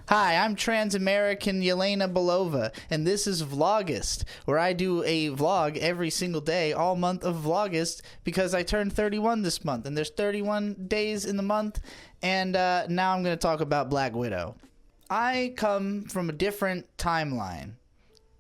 Hi, I'm Trans-American Yelena Belova, and this is Vlogust, where I do a vlog every single day, all month of Vlogust, because I turned 31 this month, and there's 31 days in the month, and now I'm going to talk about Black Widow. I come from a different timeline.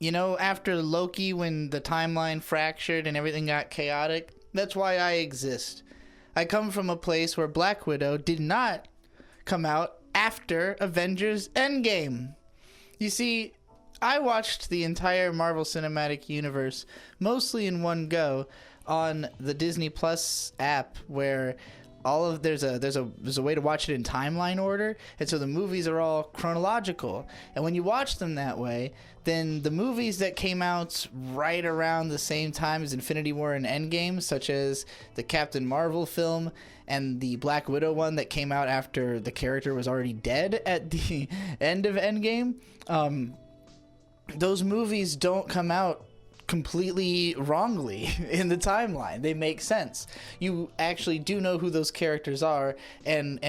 You know, after Loki, when the timeline fractured and everything got chaotic, that's why I exist. I come from a place where Black Widow did not come out after Avengers Endgame. You see, I watched the entire Marvel Cinematic Universe mostly in one go on the Disney Plus app, where all of there's a way to watch it in timeline order, and so the movies are all chronological. And when you watch them that way, then the movies that came out right around the same time as Infinity War and Endgame, such as the Captain Marvel film and the Black Widow one that came out after the character was already dead at the end of Endgame, those movies don't come out completely wrongly in the timeline. They make sense. You actually do know who those characters are and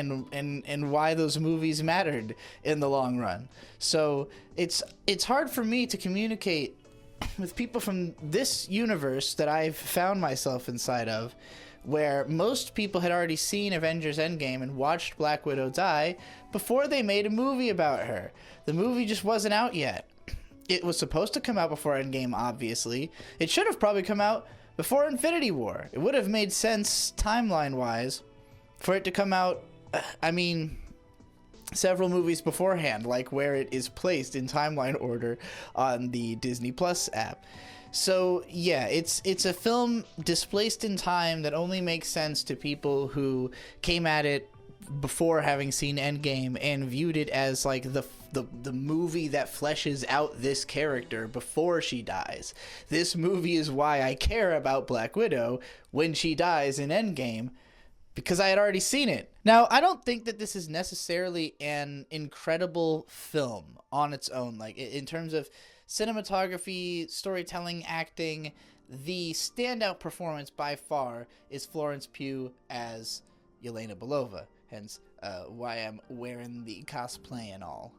why those movies mattered in the long run. So it's hard for me to communicate with people from this universe that I've found myself inside of, where most people had already seen Avengers Endgame and watched Black Widow die before they made a movie about her. The movie just wasn't out yet. It was supposed to come out before Endgame, obviously. It should have probably come out before Infinity War. It would have made sense, timeline-wise, for it to come out, several movies beforehand, like where it is placed in timeline order on the Disney Plus app. So, yeah, it's a film displaced in time that only makes sense to people who came at it before having seen Endgame and viewed it as like the movie that fleshes out this character before she dies. This movie is why I care about Black Widow when she dies in Endgame, because I had already seen it. Now, I don't think that this is necessarily an incredible film on its own. Like, in terms of cinematography, storytelling, acting, the standout performance by far is Florence Pugh as Yelena Belova. Hence, why I'm wearing the cosplay and all.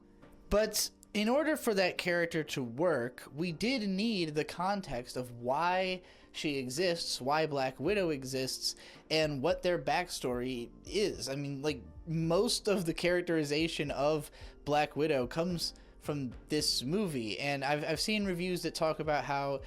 But in order for that character to work, we did need the context of why she exists, why Black Widow exists, and what their backstory is. I mean, like, most of the characterization of Black Widow comes from this movie, and I've seen reviews that talk about how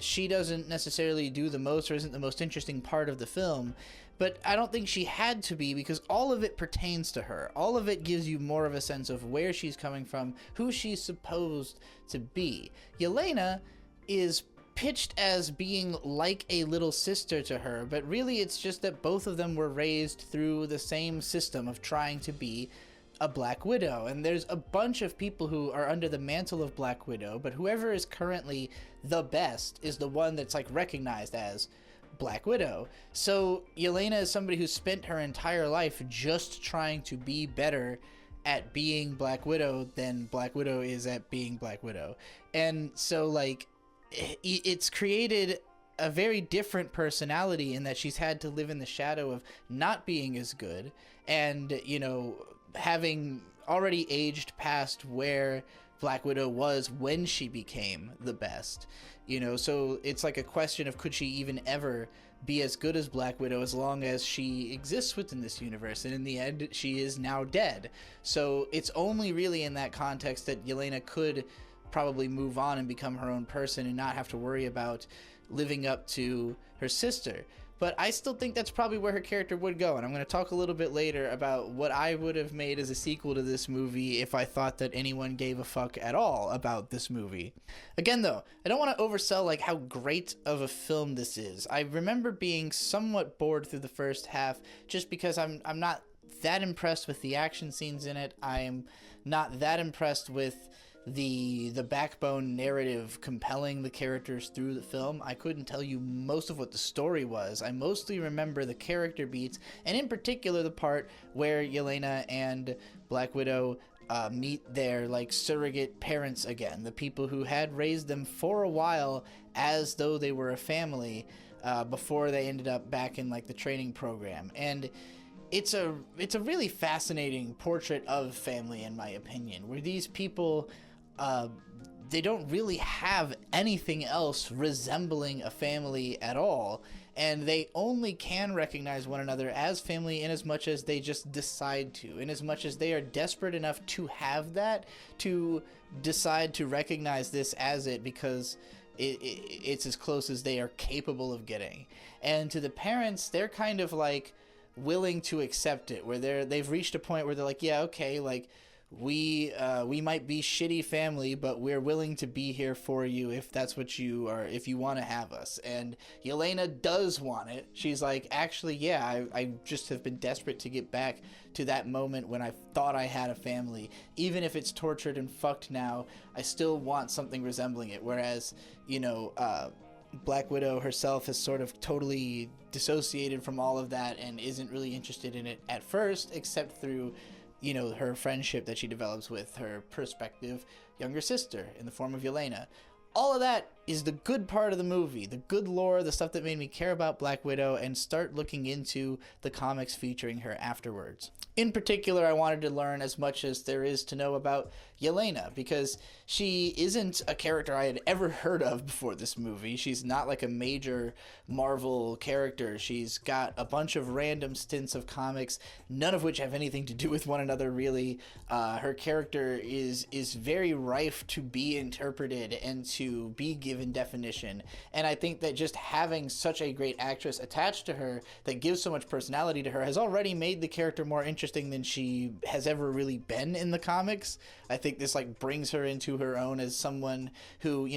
she doesn't necessarily do the most or isn't the most interesting part of the film. But I don't think she had to be, because all of it pertains to her. All of it gives you more of a sense of where she's coming from, who she's supposed to be. Yelena is pitched as being like a little sister to her, but really it's just that both of them were raised through the same system of trying to be a Black Widow. And there's a bunch of people who are under the mantle of Black Widow, but whoever is currently the best is the one that's like recognized as Black Widow. So Yelena is somebody who spent her entire life just trying to be better at being Black Widow than Black Widow is at being Black Widow. And so, like, it's created a very different personality in that she's had to live in the shadow of not being as good and, you know, having already aged past where Black Widow was when she became the best. You know, so it's like a question of, could she even ever be as good as Black Widow as long as she exists within this universe? And in the end, she is now dead. So it's only really in that context that Yelena could probably move on and become her own person and not have to worry about living up to her sister. But I still think that's probably where her character would go, and I'm going to talk a little bit later about what I would have made as a sequel to this movie if I thought that anyone gave a fuck at all about this movie. Again, though, I don't want to oversell like how great of a film this is. I remember being somewhat bored through the first half just because I'm not that impressed with the action scenes in it. I'm not that impressed with the backbone narrative compelling the characters through the film. I couldn't tell you most of what the story was. I mostly remember the character beats, and in particular the part where Yelena and Black Widow meet their like surrogate parents again, the people who had raised them for a while as though they were a family before they ended up back in like the training program. And it's a really fascinating portrait of family, in my opinion, where these people, they don't really have anything else resembling a family at all, and they only can recognize one another as family in as much as they just decide to, in as much as they are desperate enough to have that, to decide to recognize this as it, because it's as close as they are capable of getting. And to the parents, they're kind of like willing to accept it, where they've reached a point where they're like, yeah, okay, like we might be shitty family, but we're willing to be here for you if that's what you are, if you want to have us. And Yelena does want it. She's like, actually, yeah, I just have been desperate to get back to that moment when I thought I had a family. Even if it's tortured and fucked now, I still want something resembling it. Whereas, Black Widow herself has sort of totally dissociated from all of that and isn't really interested in it at first, except through her friendship that she develops with her prospective younger sister in the form of Yelena. All of that is the good part of the movie, the good lore, the stuff that made me care about Black Widow and start looking into the comics featuring her afterwards. In particular, I wanted to learn as much as there is to know about Yelena, because she isn't a character I had ever heard of before this movie. She's not like a major Marvel character. She's got a bunch of random stints of comics, none of which have anything to do with one another, really. Her character is very rife to be interpreted and to be given definition. And I think that just having such a great actress attached to her that gives so much personality to her has already made the character more interesting than she has ever really been in the comics. I think this like brings her into her own as someone who,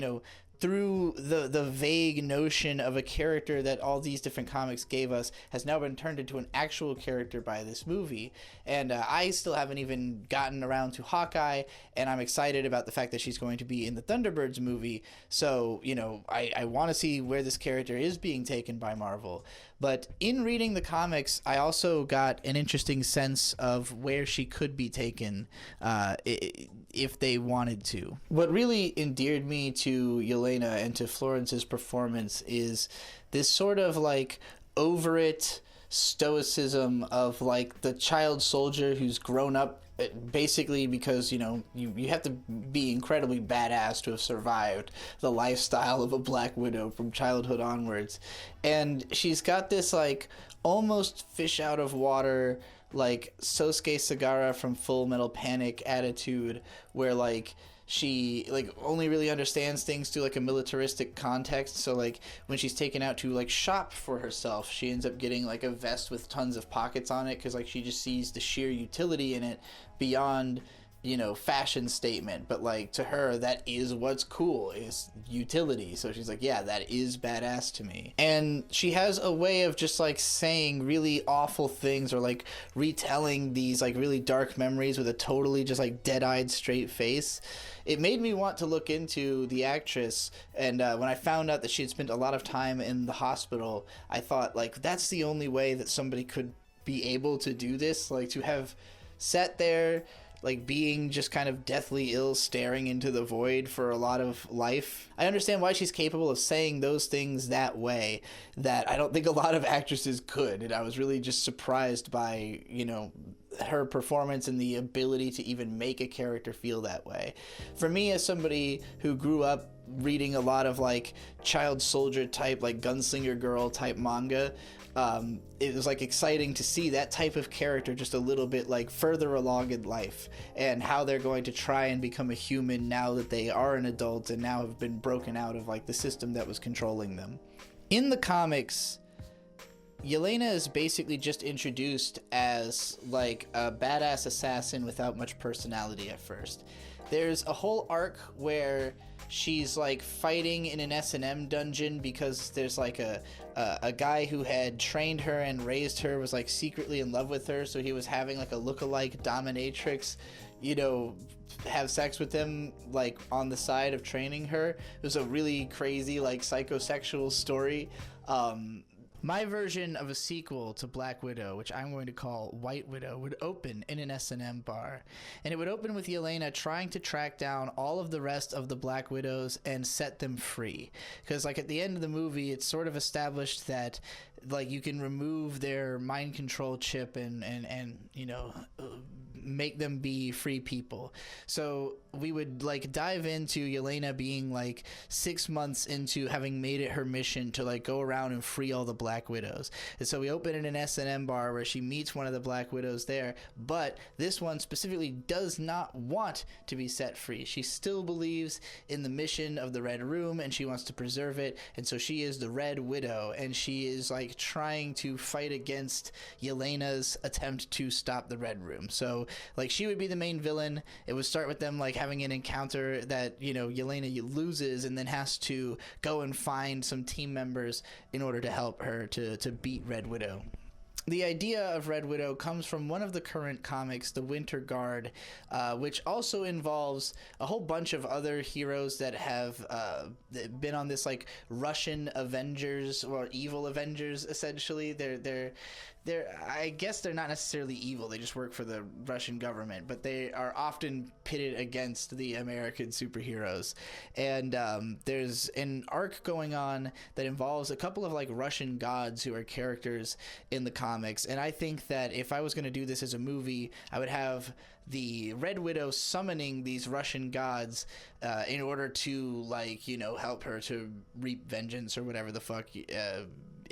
through the vague notion of a character that all these different comics gave us, has now been turned into an actual character by this movie. And I still haven't even gotten around to Hawkeye, and I'm excited about the fact that she's going to be in the Thunderbirds movie. So, I want to see where this character is being taken by Marvel. But in reading the comics, I also got an interesting sense of where she could be taken if they wanted to. What really endeared me to Yelena and to Florence's performance is this sort of like over it stoicism of like the child soldier who's grown up basically because you have to be incredibly badass to have survived the lifestyle of a Black Widow from childhood onwards. And she's got this like almost fish out of water like Sosuke Sagara from Full Metal Panic attitude, where like she like only really understands things through like a militaristic context. So like when she's taken out to like shop for herself, she ends up getting like a vest with tons of pockets on it because like she just sees the sheer utility in it beyond fashion statement. But like to her, that is what's cool, is utility. So she's like, yeah, that is badass to me. And she has a way of just like saying really awful things or like retelling these like really dark memories with a totally just like dead-eyed straight face. It made me want to look into the actress, and when I found out that she had spent a lot of time in the hospital, I thought like that's the only way that somebody could be able to do this, like to have sat there like being just kind of deathly ill, staring into the void for a lot of life. I understand why she's capable of saying those things that way that I don't think a lot of actresses could. And I was really just surprised by, her performance and the ability to even make a character feel that way. For me, as somebody who grew up reading a lot of like child soldier type, like gunslinger girl type manga, it was like exciting to see that type of character just a little bit like further along in life and how they're going to try and become a human now that they are an adult and now have been broken out of like the system that was controlling them. In the comics, Yelena is basically just introduced as like a badass assassin without much personality at first. There's a whole arc where she's like fighting in an S&M dungeon because there's like a guy who had trained her and raised her was like secretly in love with her, so he was having like a lookalike dominatrix have sex with him like on the side of training her. It was a really crazy like psychosexual story. My version of a sequel to Black Widow, which I'm going to call White Widow, would open in an S&M bar. And it would open with Yelena trying to track down all of the rest of the Black Widows and set them free. Because, like, at the end of the movie, it's sort of established that, like, you can remove their mind control chip and you know, make them be free people. So we would, like, dive into Yelena being, like, 6 months into having made it her mission to, like, go around and free all the Black Widows. And so we open in an S&M bar where she meets one of the Black Widows there, but this one specifically does not want to be set free. She still believes in the mission of the Red Room, and she wants to preserve it, and so she is the Red Widow, and she is, like, trying to fight against Yelena's attempt to stop the Red Room. So, like, she would be the main villain. It would start with them, like, having an encounter that, you know, Yelena loses and then has to go and find some team members in order to help her to beat Red Widow. The idea of Red Widow comes from one of the current comics, The Winter Guard, which also involves a whole bunch of other heroes that have been on this, like, Russian Avengers, or evil Avengers, essentially. They're I guess they're not necessarily evil. They just work for the Russian government, but they are often pitted against the American superheroes. And there's an arc going on that involves a couple of, like, Russian gods who are characters in the comics. And I think that if I was going to do this as a movie, I would have the Red Widow summoning these Russian gods in order to, like, you know, help her to reap vengeance or whatever the fuck.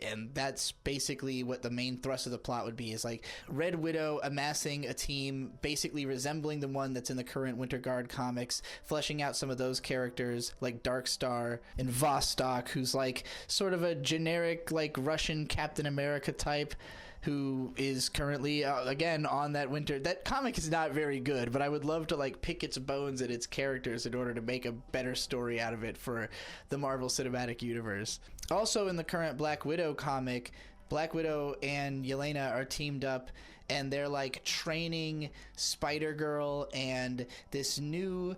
And that's basically what the main thrust of the plot would be, is, like, Red Widow amassing a team basically resembling the one that's in the current Winter Guard comics, fleshing out some of those characters like Dark Star and Vostok, who's, like, sort of a generic, like, Russian Captain America type, who is currently again on that winter. That comic is not very good, but I would love to, like, pick its bones and its characters in order to make a better story out of it for the Marvel Cinematic Universe. Also, in the current Black Widow comic, Black Widow and Yelena are teamed up, and they're, like, training Spider-Girl and this new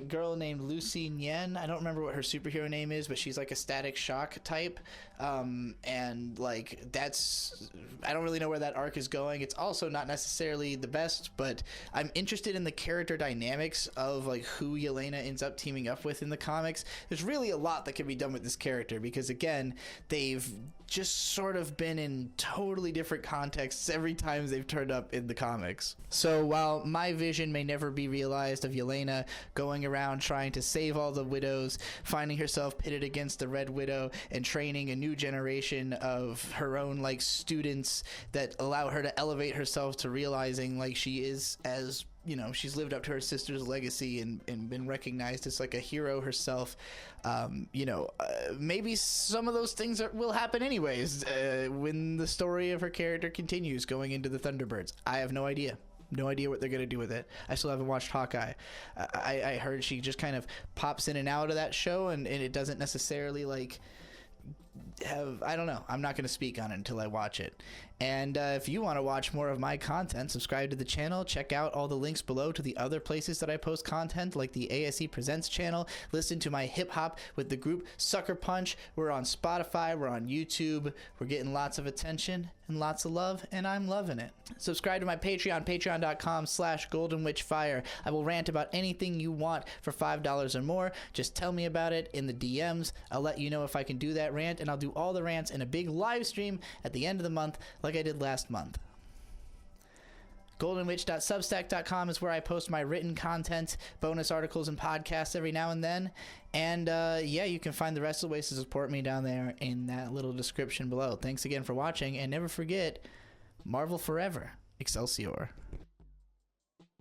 girl named Lucy Nyen. I don't remember what her superhero name is, but she's, like, a Static Shock type. And, like, that's... I don't really know where that arc is going. It's also not necessarily the best, but I'm interested in the character dynamics of, like, who Yelena ends up teaming up with in the comics. There's really a lot that can be done with this character, because, again, they've just sort of been in totally different contexts every time they've turned up in the comics. So while my vision may never be realized of Yelena going around trying to save all the widows, finding herself pitted against the Red Widow, and training a new generation of her own, like, students that allow her to elevate herself to realizing, like, she is, as you know, she's lived up to her sister's legacy and been recognized as, like, a hero herself. You know, maybe some of those things will happen anyways when the story of her character continues going into the Thunderbirds. I have no idea. No idea what they're going to do with it. I still haven't watched Hawkeye. I heard she just kind of pops in and out of that show, and it doesn't necessarily, like, have... I don't know. I'm not going to speak on it until I watch it. And if you want to watch more of my content, subscribe to the channel. Check out all the links below to the other places that I post content, like the ASE Presents channel. Listen to my hip hop with the group Sucker Punch. We're on Spotify. We're on YouTube. We're getting lots of attention and lots of love, and I'm loving it. Subscribe to my Patreon, patreon.com/goldenwitchfire. I will rant about anything you want for $5 or more. Just tell me about it in the DMs. I'll let you know if I can do that rant, and I'll do all the rants in a big live stream at the end of the month, like I did last month. goldenwitch.substack.com is where I post my written content, bonus articles, and podcasts every now and then. And yeah, you can find the rest of the ways to support me down there in that little description below. Thanks again for watching, and never forget, Marvel Forever, Excelsior.